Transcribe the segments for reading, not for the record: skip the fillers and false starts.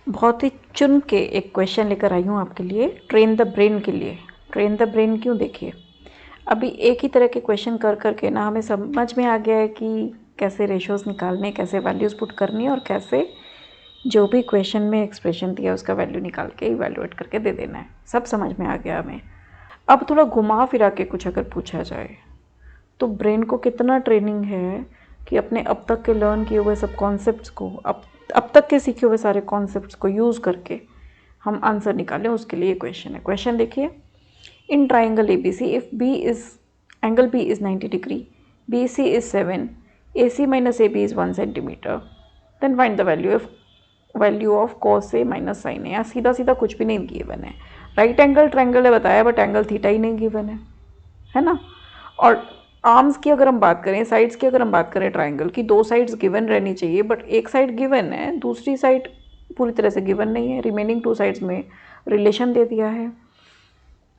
बहुत ही चुन के एक क्वेश्चन लेकर आई हूँ आपके लिए, ट्रेन द ब्रेन के लिए। ट्रेन द ब्रेन क्यों? देखिए, अभी एक ही तरह के क्वेश्चन कर करके ना हमें समझ में आ गया है कि कैसे रेशोज़ निकालने, कैसे वैल्यूज़ पुट करनी है और कैसे जो भी क्वेश्चन में एक्सप्रेशन दिया उसका वैल्यू निकाल के इवैल्यूएट करके दे देना है। सब समझ में आ गया हमें। अब थोड़ा घुमा फिरा के कुछ अगर पूछा जाए तो ब्रेन को कितना ट्रेनिंग है कि अपने अब तक के लर्न किए हुए सब कॉन्सेप्ट्स को, अब तक के सीखे हुए सारे कॉन्सेप्ट्स को यूज़ करके हम आंसर निकालें, उसके लिए क्वेश्चन है। क्वेश्चन देखिए, in triangle A B C if B is angle B is 90 degree, B C is 7, A C minus A B is 1 centimetre, then find the value of cos A minus sine A. यहाँ सीधा सीधा कुछ भी नहीं given है। Right angle triangle है बताया, but angle theta ही नहीं गिवन है ना। और आर्म्स की अगर हम बात करें, साइड्स की अगर हम बात करें, ट्राइंगल की दो साइड्स गिवन रहनी चाहिए, बट एक साइड गिवन है, दूसरी साइड पूरी तरह से गिवन नहीं है। रिमेनिंग टू साइड्स में रिलेशन दे दिया है,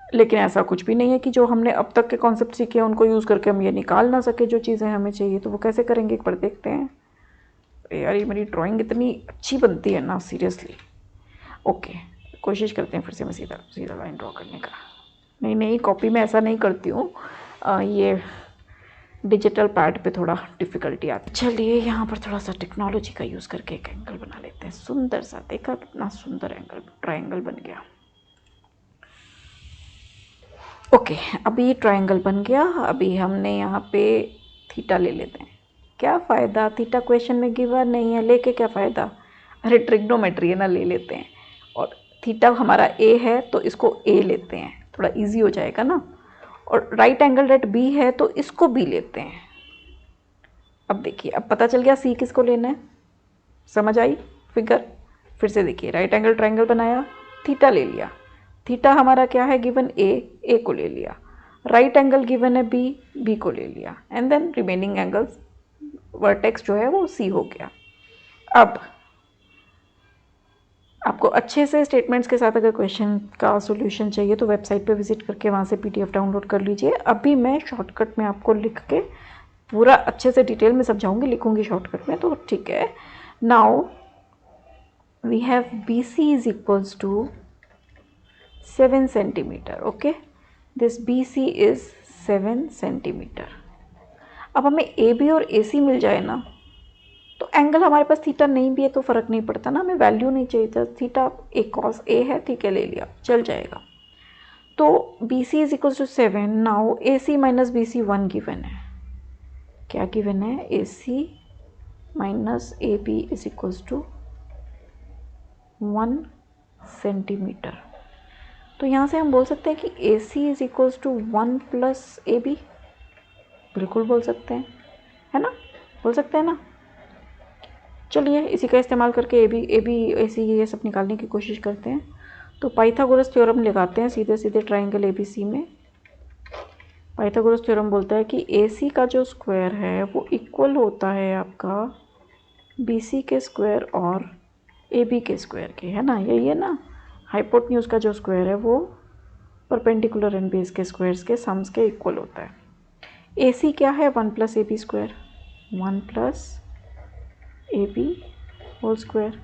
लेकिन ऐसा कुछ भी नहीं है कि जो हमने अब तक के कॉन्सेप्ट सीखे हैं उनको यूज़ करके हम ये निकाल ना सके जो चीज़ें हमें चाहिए। तो वो कैसे करेंगे एक बार देखते हैं। यार ये मेरी ड्राइंग इतनी अच्छी बनती है ना, सीरियसली। ओके, कोशिश करते हैं फिर से मैं सीधा सीधा लाइन ड्रॉ करने का। नहीं, कॉपी में ऐसा नहीं करती हूँ, ये डिजिटल पैड पे थोड़ा डिफ़िकल्टी आती है। चलिए यहाँ पर थोड़ा सा टेक्नोलॉजी का यूज़ करके एक एंगल बना लेते हैं सुंदर सा। देखा कितना सुंदर एंगल, ट्रायंगल बन गया। ओके, अभी ट्रायंगल बन गया। अभी हमने यहाँ पे थीटा ले लेते हैं। क्या फ़ायदा, थीटा क्वेश्चन में गिवन नहीं है, लेके क्या फ़ायदा। अरे ट्रिग्नोमेट्री है ना, ले लेते हैं। और थीटा हमारा ए है तो इसको ए लेते हैं, थोड़ा इजी हो जाएगा ना। और राइट एंगल एट बी है तो इसको बी लेते हैं। अब देखिए, अब पता चल गया सी किसको लेना है, समझ आई फिगर। फिर से देखिए, राइट एंगल ट्रायंगल बनाया, थीटा ले लिया। थीटा हमारा क्या है गिवन, ए को ले लिया। राइट एंगल गिवन है बी को ले लिया। And then remaining angles vertex जो है वो सी हो गया। अब आपको अच्छे से स्टेटमेंट्स के साथ अगर क्वेश्चन का सॉल्यूशन चाहिए तो वेबसाइट पे विजिट करके वहाँ से पीडीएफ डाउनलोड कर लीजिए। अभी मैं शॉर्टकट में आपको लिख के पूरा अच्छे से डिटेल में समझाऊंगी, लिखूंगी शॉर्टकट में, तो ठीक है। Now we have B C is equals to 7 centimetre. Okay, this B C is 7 centimetre. अब हमें ए बी और ए सी मिल जाए ना, तो एंगल हमारे पास थीटा नहीं भी है तो फ़र्क नहीं पड़ता ना, हमें वैल्यू नहीं चाहिए था। थीटा ए कॉस ए है, ठीक है, ले लिया, चल जाएगा। तो B C is equal to 7। Now A C minus B C 1 given है। क्या गिवन है, A C minus A B is equals to 1 centimetre. तो यहाँ से हम बोल सकते हैं कि A C is equals to 1 plus A B, बिल्कुल बोल सकते हैं, है ना, बोल सकते हैं ना। चलिए इसी का इस्तेमाल करके ए बी ए सी ये सब निकालने की कोशिश करते हैं। तो पाइथागोरस थ्योरम लगाते हैं सीधे सीधे ट्राइंगल ए बी सी में। पाइथागोरस थ्योरम बोलता है कि ए सी का जो स्क्वायर है वो इक्वल होता है आपका बी सी के स्क्वायर और ए बी के स्क्वायर के, है ना, यही है ना। हाइपोटेन्यूज का जो स्क्वायर है वो परपेंडिकुलर एंड बेस के स्क्वायर्स के सम्स के इक्वल होता है। ए सी क्या है, 1 plus A B square, 1 plus A B whole square.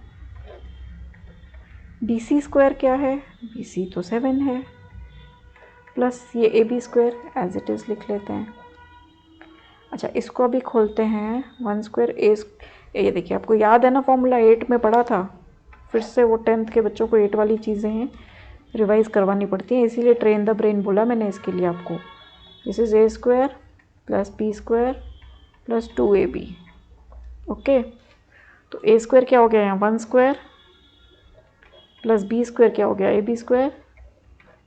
B C square क्या है, बी सी तो 7 है, प्लस ये A B square as it is लिख लेते हैं। अच्छा, इसको अभी खोलते हैं, 1 स्क्वायर ए, ये देखिए आपको याद है ना फॉर्मूला, 8 में पढ़ा था। फिर से वो 10th के बच्चों को 8 वाली चीज़ें हैं रिवाइज़ करवानी पड़ती हैं, इसीलिए ट्रेन द ब्रेन बोला मैंने इसके लिए आपको। This is A square plus B square plus 2ab। Okay, तो ए स्क्वायर क्या हो गया यहाँ, 1 स्क्वायर प्लस बी स्क्वायर क्या हो गया, A B square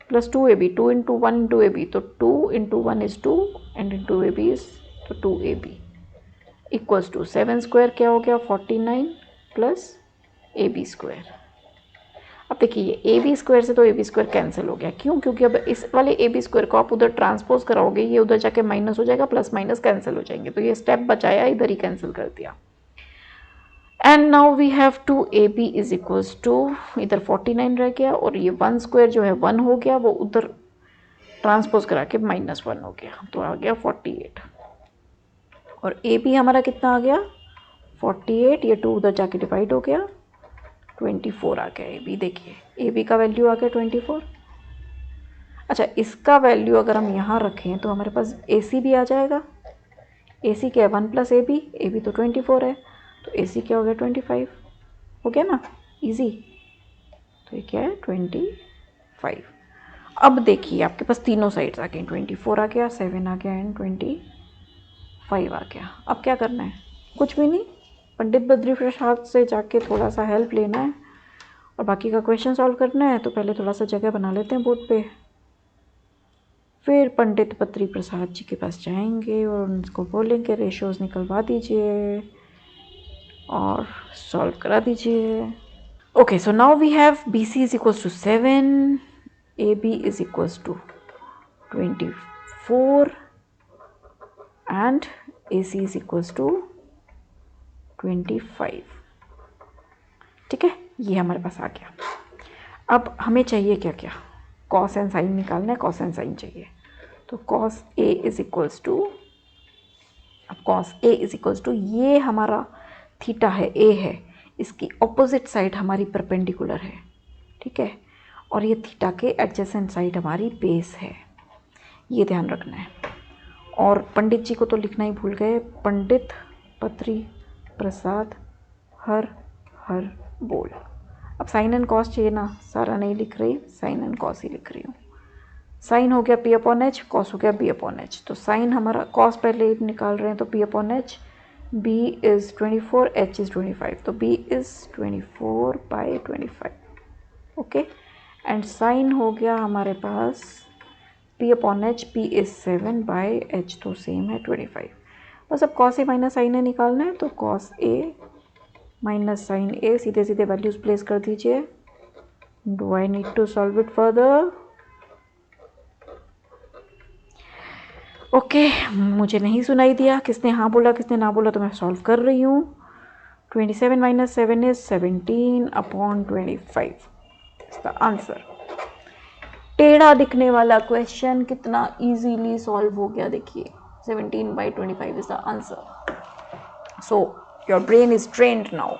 plus 2ab, 2 into 1 into A B, तो 2 into 1 is 2 and into A B is तो 2ab इक्वल्स टू 7 स्क्वायर क्या हो गया, 49 प्लस ए बी स्क्वायर। अब देखिए ए बी स्क्वायर से तो ए बी स्क्वायर कैंसिल हो गया, क्यों, क्योंकि अब इस वाले ए बी स्क्वायर को आप उधर ट्रांसपोज कराओगे, ये उधर जाके माइनस हो जाएगा, प्लस माइनस कैंसिल हो जाएंगे, तो ये स्टेप बचाया, इधर ही कैंसिल कर दिया। And now we have two A B is equals to, इधर 49 रह गया और ये 1 स्क्वायर जो है 1 हो गया, वो उधर ट्रांसपोज करा के -1 हो गया, तो आ गया 48। और ए बी हमारा कितना आ गया, 48, ये 2 उधर जाके डिवाइड हो गया, 24 आ गया ए बी। देखिए ए बी का वैल्यू आ गया 24। अच्छा, इसका वैल्यू अगर हम यहाँ रखें तो हमारे पास ए सी भी आ जाएगा। ए सी क्या है 1 + ए बी तो 24 है, तो ए सी क्या हो गया 25 हो गया ना, इजी। तो ये क्या है 25। अब देखिए आपके पास तीनों साइड्स आ गई, 24 आ गया, 7 आ गया एंड 25 आ गया। अब क्या करना है? कुछ भी नहीं, पंडित बद्री प्रसाद से जाके थोड़ा सा हेल्प लेना है और बाकी का क्वेश्चन सॉल्व करना है। तो पहले थोड़ा सा जगह बना लेते हैं बोर्ड पे, फिर पंडित बद्री प्रसाद जी के पास जाएंगे और उनको बोलेंगे रेशोज़ निकलवा दीजिए और सॉल्व करा दीजिए। Okay, so now we have B C is equals to 7, A B is equals to 24 and A C is equals to 25। ठीक है, ये हमारे पास आ गया। अब हमें चाहिए क्या क्या? कॉस एंड साइन निकालना है, कॉस एंड साइन चाहिए। तो cos A is equals to, अब cos A is equals to, ये हमारा थीटा है, ए है, इसकी ऑपोजिट साइड हमारी परपेंडिकुलर है। ठीक है, और ये थीटा के एडजेसेंट साइड हमारी बेस है, ये ध्यान रखना है। और पंडित जी को तो लिखना ही भूल गए, पंडित बद्री प्रसाद हर हर बोल। अब साइन एंड कॉस चाहिए ना, सारा नहीं लिख रही, साइन एंड कॉस ही लिख रही हूँ। साइन हो गया पी अपॉन एच, कॉस हो गया बी अपॉन एच। तो साइन हमारा, कॉस पहले निकाल रहे हैं तो P upon H, B is 24, H is 25, तो B is 24/25। Okay, and sine हो गया हमारे पास P upon H, P is 7/h, तो सेम है 25। बस अब cos A minus sine A निकालना है, तो cos A minus sine A, सीधे सीधे वैल्यूज़ प्लेस कर दीजिए। Do I need to solve it further? Okay, मुझे नहीं सुनाई दिया किसने हाँ बोला किसने ना बोला, तो मैं सॉल्व कर रही हूँ। 27 - 7 इज 17/25 इज द आंसर। टेढ़ा दिखने वाला क्वेश्चन कितना इजीली सॉल्व हो गया, देखिए 17/25 is the answer. So your brain is trained now.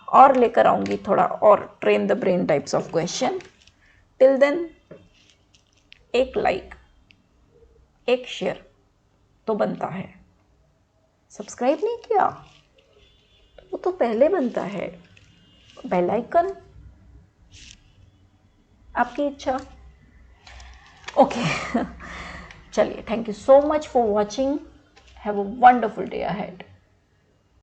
और लेकर आऊँगी थोड़ा और train the brain types of question. Till then एक लाइक, एक शेयर तो बनता है, सब्सक्राइब नहीं किया वो तो पहले बनता है, बेल आइकन आपकी इच्छा। ओके चलिए, thank you so much for watching, have a wonderful day ahead.